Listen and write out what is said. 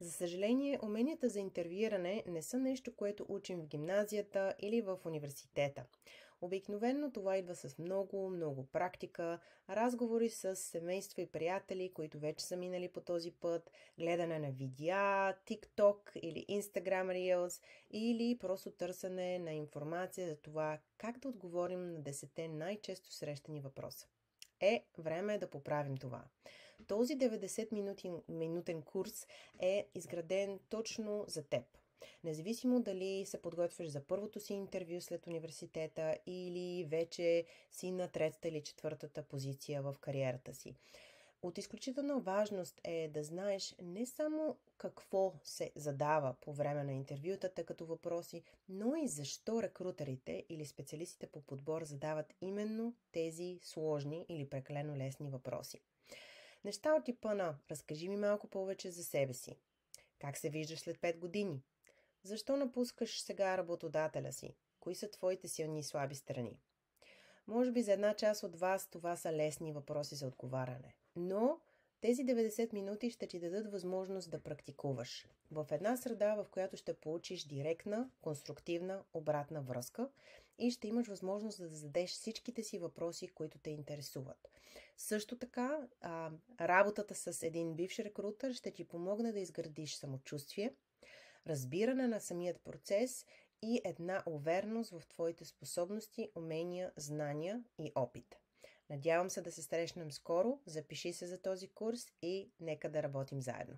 За съжаление, уменията за интервюиране не са нещо, което учим в гимназията или в университета. Обикновено това идва с много практика, разговори с семейства и приятели, които вече са минали по този път, гледане на видеа, TikTok или Instagram Reels или просто търсене на информация за това как да отговорим на 10 най-често срещани въпроса. Време е да поправим това. Този 90-минутен курс е изграден точно за теб. Независимо дали се подготвяш за първото си интервю след университета или вече си на третата или четвъртата позиция в кариерата си. От изключителна важност е да знаеш не само какво се задава по време на интервютата като въпроси, но и защо рекрутерите или специалистите по подбор задават именно тези сложни или прекалено лесни въпроси. Неща от типа на разкажи ми малко повече за себе си. Как се виждаш след 5 години? Защо напускаш сега работодателя си? Кои са твоите силни и слаби страни? Може би за една част от вас това са лесни въпроси за отговаряне. Но тези 90 минути ще ти дадат възможност да практикуваш в една среда, в която ще получиш директна, конструктивна, обратна връзка и ще имаш възможност да зададеш всичките си въпроси, които те интересуват. Също така, работата с един бивш рекрутер ще ти помогне да изградиш самочувствие, разбиране на самият процес и една увереност в твоите способности, умения, знания и опит. Надявам се да се срещнем скоро, запиши се за този курс и нека да работим заедно.